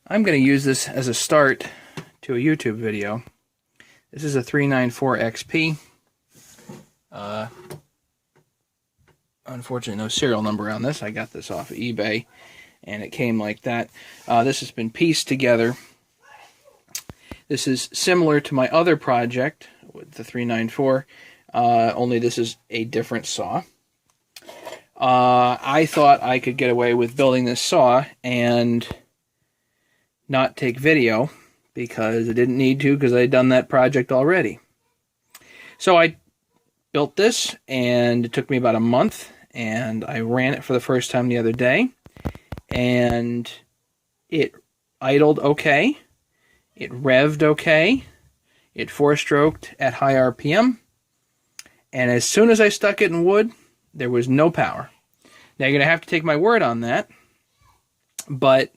I'm going to use this as a start to a YouTube video. This is a 394 XP. Unfortunately, no serial number on this. I got this off of eBay, and it came like that. This has been pieced together. This is similar to my other project with the 394, only this is a different saw. I thought I could get away with building this saw and not take video because I didn't need to, because I had done that project already. So I built this, and it took me about a month, and I ran it for the first time the other day, and it idled okay, it revved okay, it four-stroked at high RPM, and as soon as I stuck it in wood, there was no power. Now you're going to have to take my word on that, but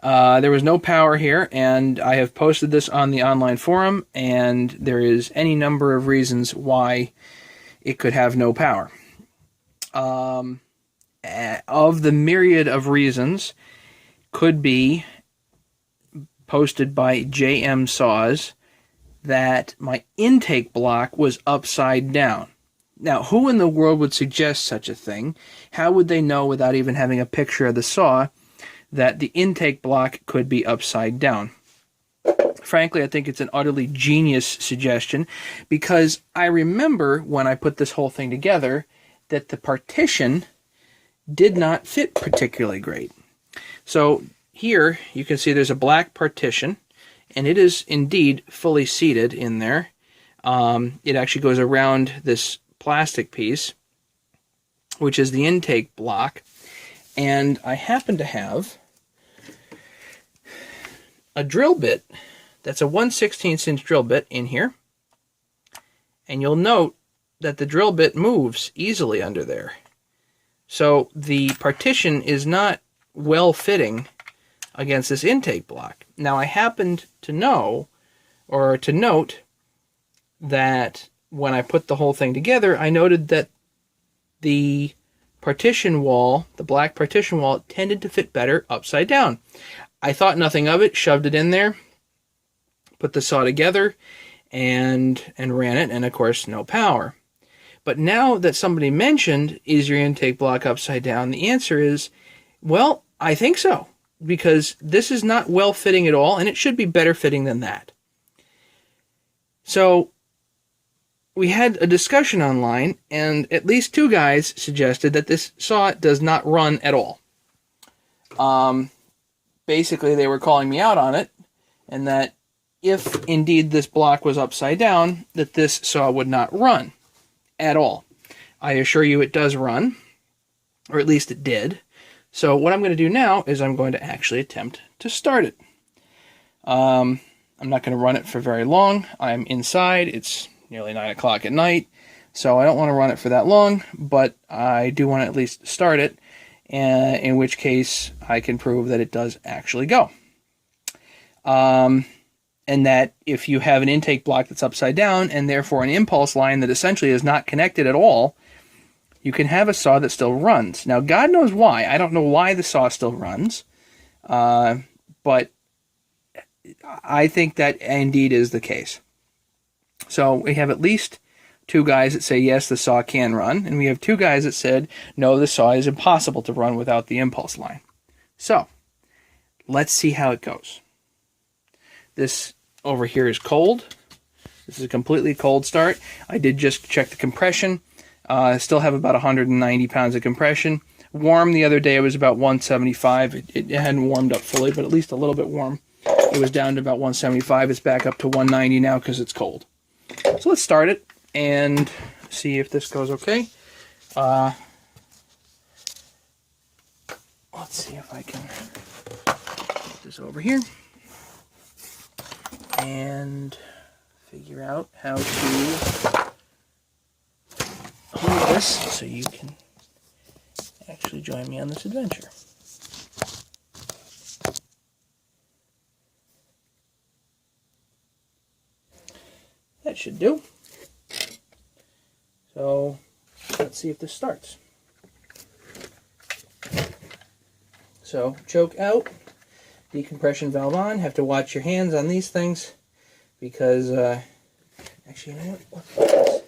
there was no power here, and I have posted this on the online forum, and there is any number of reasons why it could have no power. Of the myriad of reasons, could be posted by JMSSAWS that my intake block was upside down. Now, who in the world would suggest such a thing? How would they know without even having a picture of the saw that the intake block could be upside down? Frankly, I think it's an utterly genius suggestion, because I remember when I put this whole thing together that the partition did not fit particularly great. So here you can see there's a black partition, and it is indeed fully seated in there. It actually goes around this plastic piece, which is the intake block, and I happen to have a drill bit that's a 1/16 inch drill bit in here, and you'll note that the drill bit moves easily under there. So the partition is not well fitting against this intake block. Now I happened to know, or to note, that when I put the whole thing together, I noted that the partition wall, the black partition wall, tended to fit better upside down. I thought nothing of it, shoved it in there, put the saw together, and ran it, and of course no power. But now that somebody mentioned, is your intake block upside down, the answer is, well, I think so, because this is not well fitting at all, and it should be better fitting than that. So we had a discussion online, and at least two guys suggested that this saw does not run at all. Basically, they were calling me out on it, and that if indeed this block was upside down, that this saw would not run at all. I assure you it does run, or at least it did. So what I'm going to do now is I'm going to actually attempt to start it. I'm not going to run it for very long. I'm inside. It's nearly 9 o'clock at night, so I don't want to run it for that long, but I do want to at least start it, in which case I can prove that it does actually go. And that if you have an intake block that's upside down, and therefore an impulse line that essentially is not connected at all, you can have a saw that still runs. Now, God knows why. I don't know why the saw still runs, but I think that indeed is the case. So we have at least two guys that say, yes, the saw can run, and we have two guys that said, no, the saw is impossible to run without the impulse line. So let's see how it goes. This over here is cold. This is a completely cold start. I did just check the compression. I still have about 190 pounds of compression. Warm the other day, it was about 175. It hadn't warmed up fully, but at least a little bit warm. It was down to about 175. It's back up to 190 now because it's cold. So let's start it and see if this goes okay. Let's see if I can put this over here and figure out how to hold this so you can actually join me on this adventure. That should do. So let's see if this starts. So choke out, Decompression valve on. Have to watch your hands on these things because, actually, you know what? Let's put this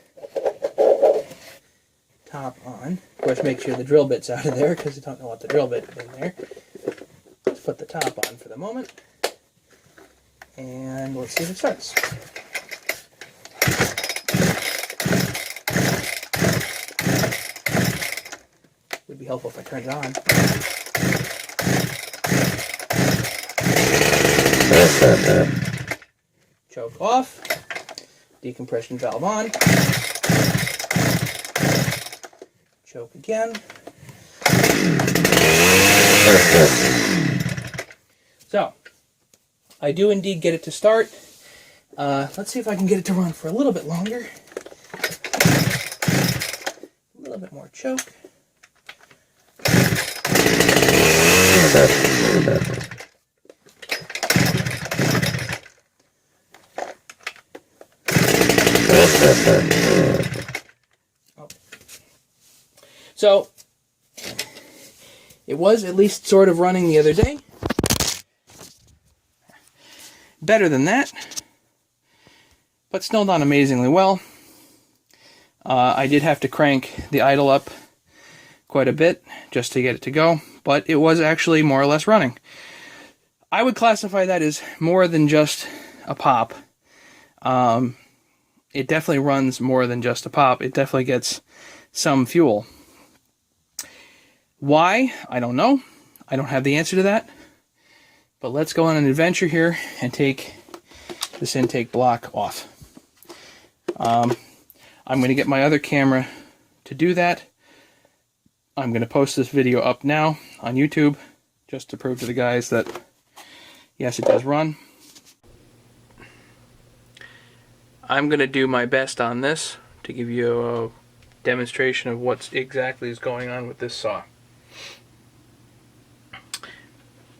top on. Of course, make sure the drill bit's out of there because you don't know what the drill bit is in there. Let's put the top on for the moment. And let's see if it starts. Would be helpful if I turned it on. Choke off. Decompression valve on. Choke again. So, I do indeed get it to start. Let's see if I can get it to run for a little bit longer. A little bit more choke. Oh. So, it was at least sort of running the other day. Better than that, but still not amazingly well. I did have to crank the idle up quite a bit just to get it to go, but it was actually more or less running. I would classify that as more than just a pop. It definitely runs more than just a pop. It definitely gets some fuel. Why? I don't know. I don't have the answer to that. But let's go on an adventure here and take this intake block off. I'm going to get my other camera to do that. I'm going to post this video up now on YouTube just to prove to the guys that yes, it does run. I'm going to do my best on this to give you a demonstration of what exactly is going on with this saw.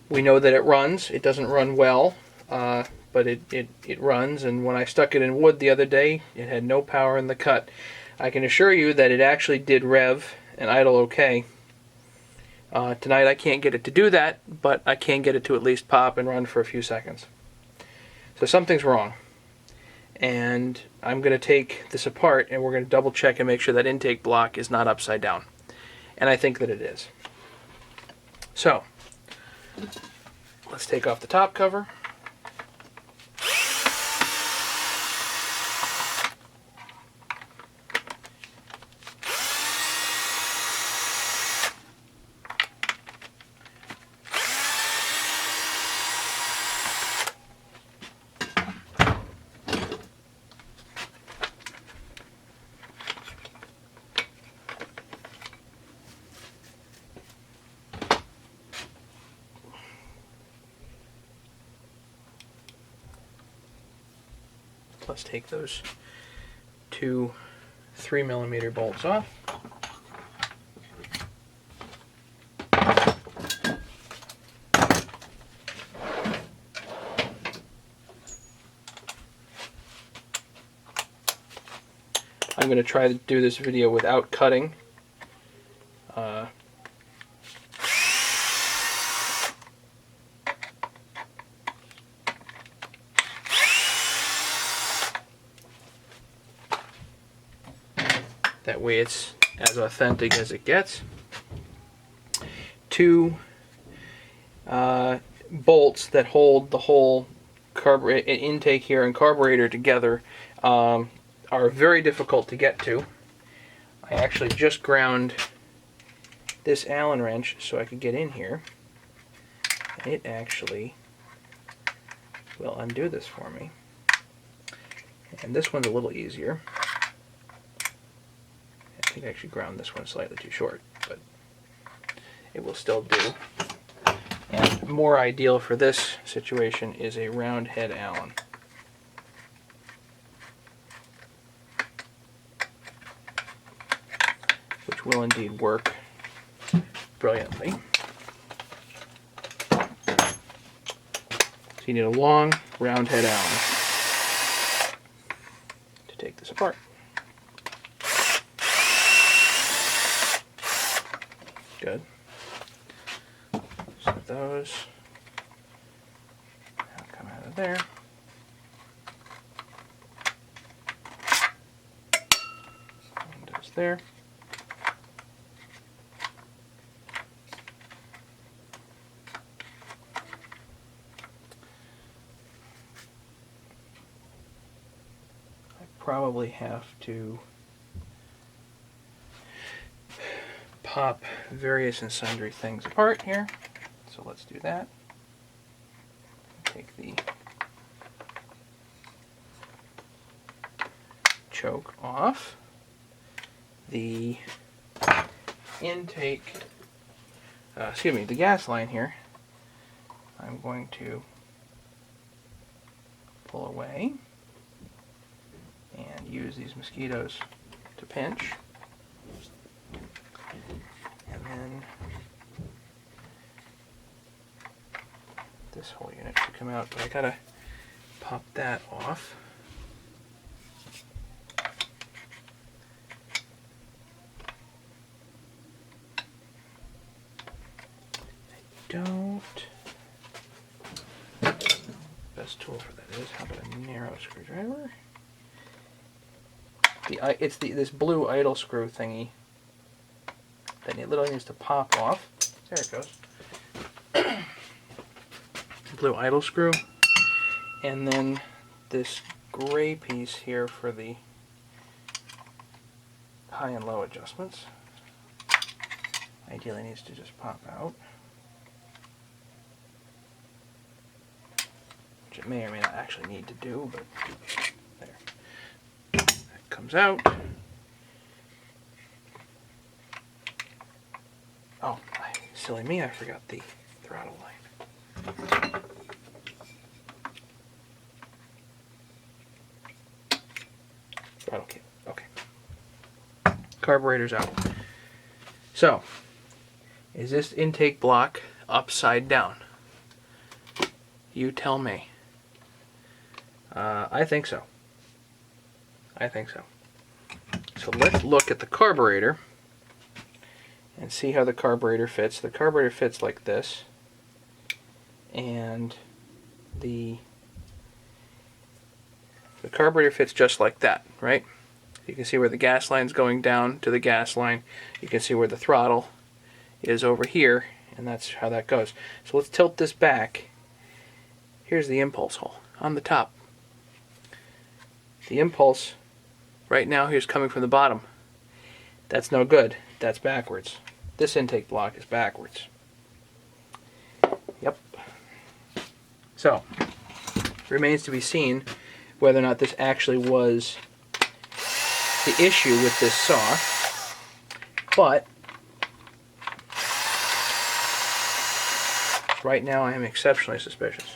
We know that it runs. It doesn't run well, but it runs, and when I stuck it in wood the other day, it had no power in the cut. I can assure you that it actually did rev and idle okay. Tonight I can't get it to do that, but I can get it to at least pop and run for a few seconds. So something's wrong. And I'm going to take this apart and we're going to double check and make sure that intake block is not upside down. And I think that it is. So, let's take off the top cover. Let's take those two 3mm bolts off. I'm going to try to do this video without cutting. That way it's as authentic as it gets. Two bolts that hold the whole intake here and carburetor together are very difficult to get to. I actually just ground this Allen wrench so I could get in here. And it actually will undo this for me. And this one's a little easier. I think I actually ground this one slightly too short, but it will still do. And more ideal for this situation is a round head Allen. Which will indeed work brilliantly. So you need a long round head Allen to take this apart. Good. So those. there. One goes there. I probably have to pop various and sundry things apart here. So let's do that. Take the choke off. The intake, the gas line here, I'm going to pull away and use these mosquitoes to pinch. And then this whole unit should come out, but I gotta pop that off. Best tool for that is, how about a narrow screwdriver? It's this blue idle screw thingy that it literally needs to pop off. There it goes. Blue idle screw, and then this gray piece here for the high and low adjustments. Ideally needs to just pop out, which it may or may not actually need to do, but there. That comes out. Oh, silly me, I forgot the throttle line. Throttle kit, okay. Carburetor's out. So, is this intake block upside down? You tell me. I think so. I think so. So let's look at the carburetor and see how the carburetor fits. The carburetor fits like this, and the carburetor fits just like that, right? You can see where the gas line's going down to the gas line. You can see where the throttle is over here, and that's how that goes. So let's tilt this back. Here's the impulse hole on the top. The impulse right now here is coming from the bottom. That's no good. That's backwards. This intake block is backwards. Yep. So, remains to be seen whether or not this actually was the issue with this saw, but right now I am exceptionally suspicious.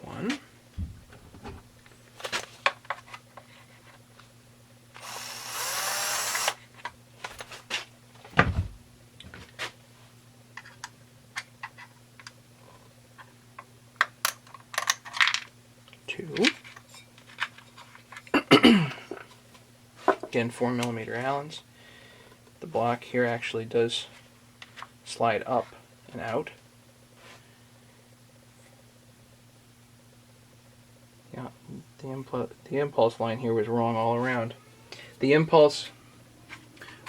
One. Two. Again, 4mm Allens. The block here actually does slide up and out. Yeah, the impulse line here was wrong all around. The impulse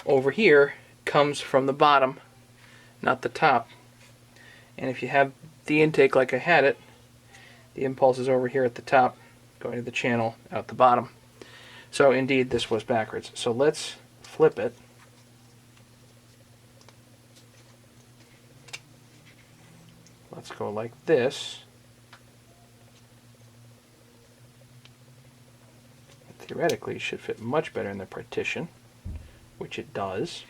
over here comes from the bottom, not the top. And if you have the intake like I had it, the impulse is over here at the top, going to the channel out the bottom. So indeed, this was backwards. So let's flip it. Let's go like this. Theoretically, it should fit much better in the partition, which it does.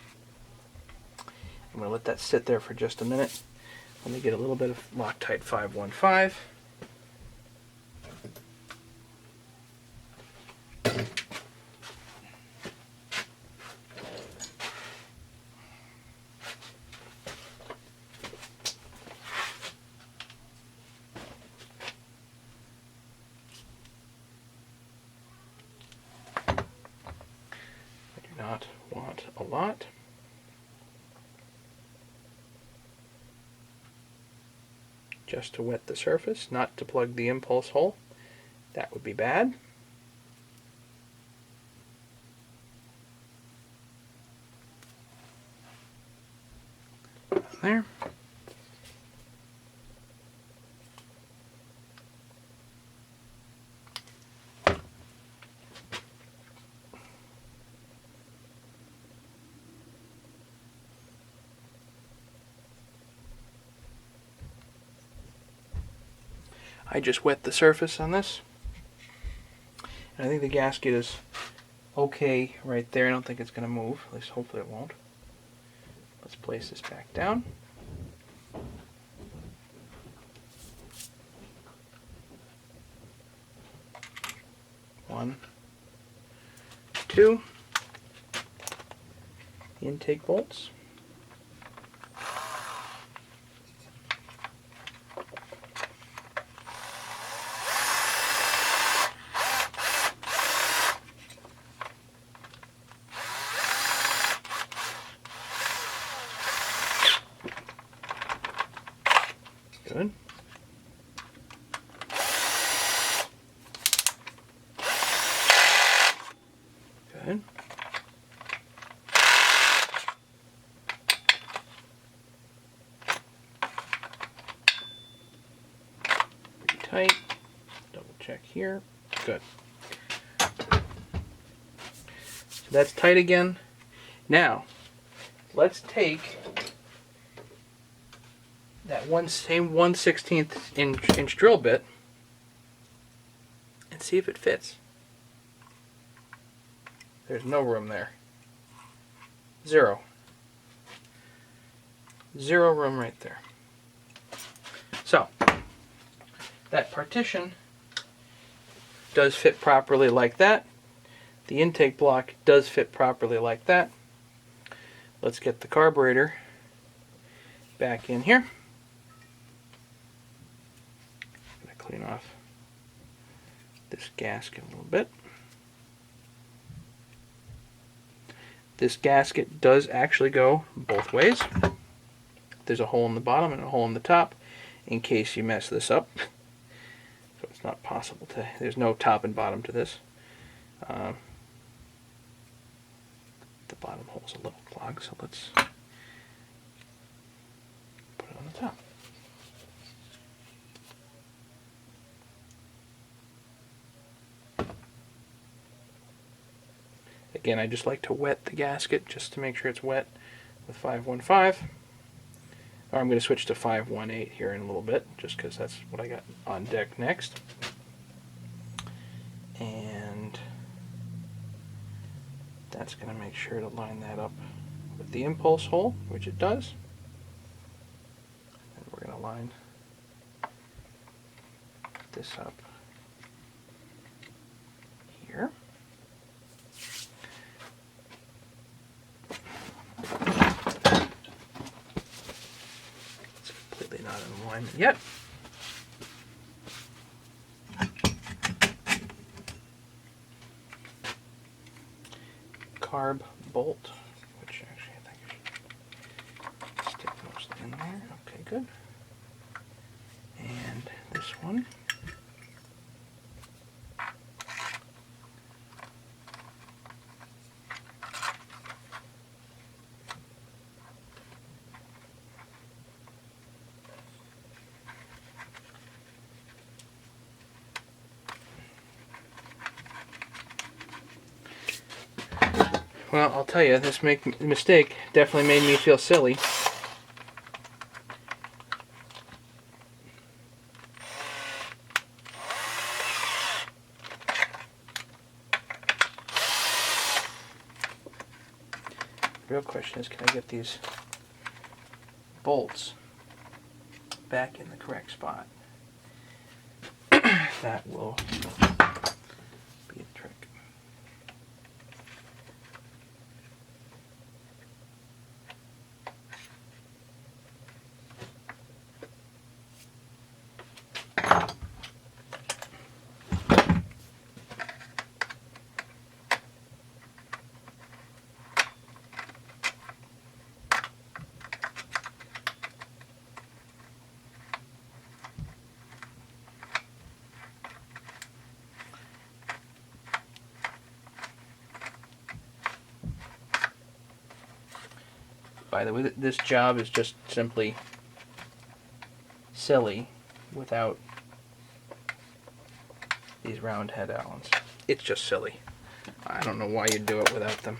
I'm going to let that sit there for just a minute. Let me get a little bit of Loctite 515. not want a lot. Just to wet the surface, not to plug the impulse hole. That would be bad. There. I just wet the surface on this. And I think the gasket is okay right there. I don't think it's going to move. At least hopefully it won't. Let's place this back down. One, two. Intake bolts. Good. Good. Pretty tight. Double check here. Good. So that's tight again. Now, let's take that same 1/16 inch drill bit and see if it fits. There's no room there. Zero. Zero room right there. So, that partition does fit properly like that. The intake block does fit properly like that. Let's get the carburetor back in here. I'm going to clean off this gasket a little bit. This gasket does actually go both ways. There's a hole in the bottom and a hole in the top in case you mess this up. So it's not possible to, there's no top and bottom to this. The bottom hole's a little clogged, so let's put it on the top. Again, I just like to wet the gasket just to make sure it's wet with 515. Or I'm going to switch to 518 here in a little bit, just because that's what I got on deck next. And that's going to make sure to line that up with the impulse hole, which it does. And we're going to line this up here. It's completely not in alignment yet. Carb bolt, which actually I think I should stick mostly in there. Okay, good. And this one. Well, I'll tell you, this mistake definitely made me feel silly. The real question is, can I get these bolts back in the correct spot? That will be a trick. By the way, this job is just simply silly without these round head Allens. It's just silly. I don't know why you'd do it without them.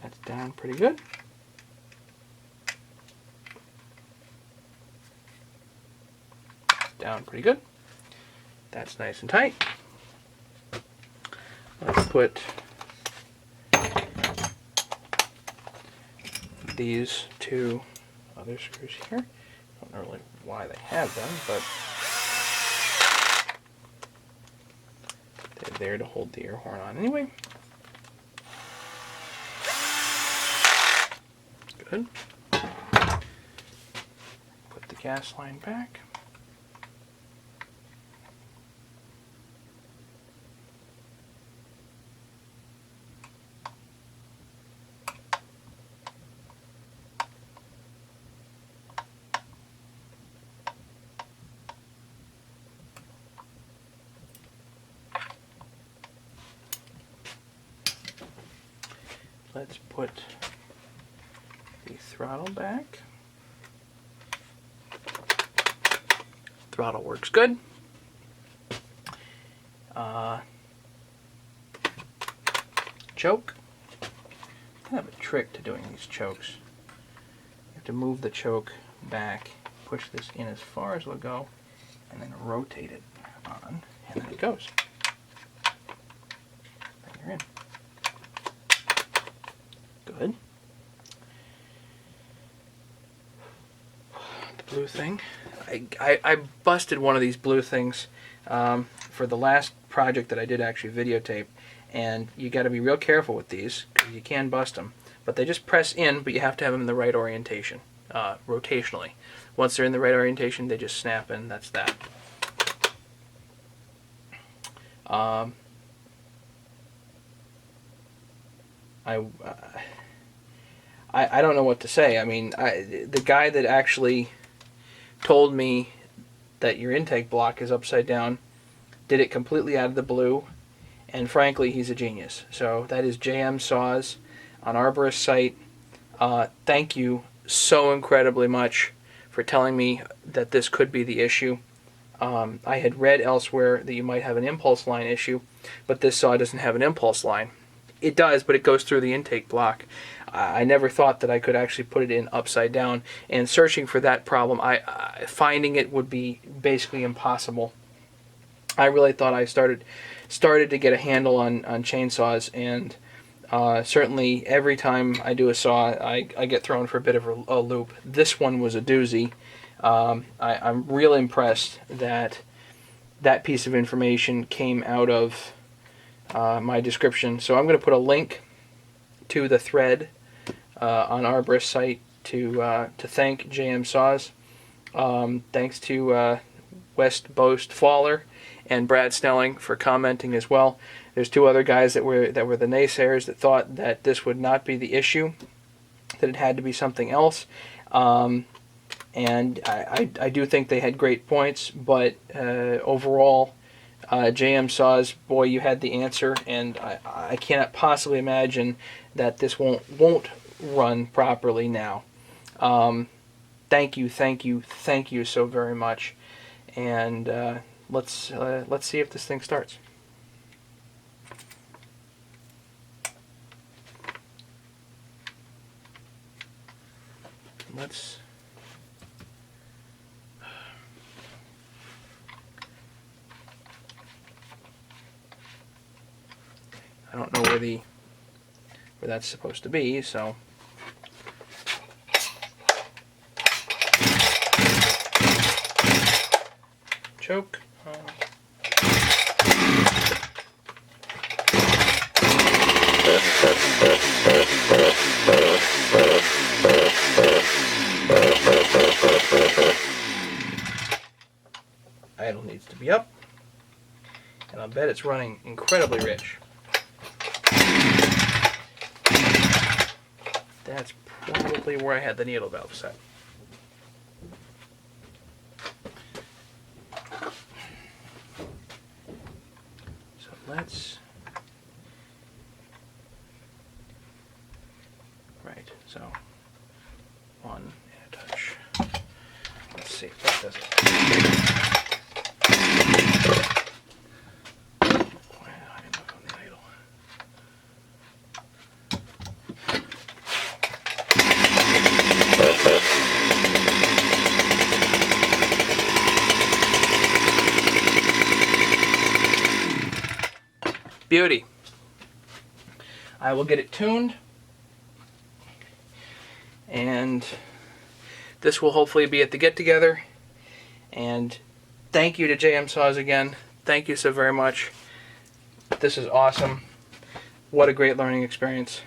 That's down pretty good. Down pretty good. That's nice and tight. Let's put these two other screws here. I don't know really why they have them, but they're there to hold the air horn on anyway. Good. Put the gas line back. Let's put the throttle back. Throttle works good. Choke. I have a trick to doing these chokes. You have to move the choke back, push this in as far as it'll go, and then rotate it on, and then it goes. And you're in. Good. The blue thing. I busted one of these blue things for the last project that I did actually videotape, and you got to be real careful with these because you can bust them. But they just press in, but you have to have them in the right orientation, rotationally. Once they're in the right orientation, they just snap in. That's that. I don't know what to say. I mean, the guy that actually told me that your intake block is upside down did it completely out of the blue, and frankly, he's a genius. So that is JMSSAWS on arboristsite. Thank you so incredibly much for telling me that this could be the issue. I had read elsewhere that you might have an impulse line issue, but this saw doesn't have an impulse line. It does, but it goes through the intake block. I never thought that I could actually put it in upside down, and searching for that problem, finding it would be basically impossible. I really thought I started to get a handle on chainsaws, and certainly every time I do a saw, I get thrown for a bit of a loop. This one was a doozy. I'm real impressed that that piece of information came out of my description. So I'm going to put a link to the thread on arboristsite to thank JMSSAWS. Thanks to West Boast Faller and Brad Snelling for commenting as well. There's two other guys that were the naysayers that thought that this would not be the issue, that it had to be something else. And I do think they had great points, but overall, JMSSAWS, boy, you had the answer, and I cannot possibly imagine that this won't run properly now. Thank you so very much, and let's see if this thing starts. I don't know where that's supposed to be, so choke. Idle needs to be up, and I'll bet it's running incredibly rich. That's probably where I had the needle valve set. So let's... Right, so 1 and a touch. Let's see if that does it. Beauty. I will get it tuned, and this will hopefully be at the get-together. And thank you to JMSSAWS again. Thank you so very much. This is awesome. What a great learning experience.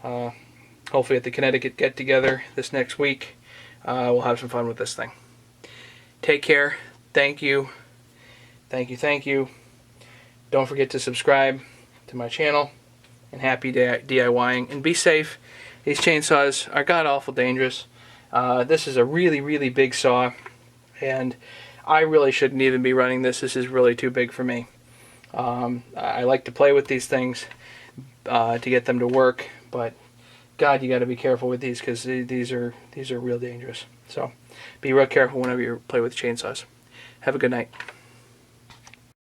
Hopefully at the Connecticut get-together this next week, we'll have some fun with this thing. Take care. Thank you. Thank you. Thank you. Don't forget to subscribe to my channel, and happy DIYing, and be safe. These chainsaws are god-awful dangerous. This is a really, really big saw, and I really shouldn't even be running this. This is really too big for me. I like to play with these things to get them to work, but God, you got to be careful with these, because these are real dangerous. So be real careful whenever you play with chainsaws. Have a good night.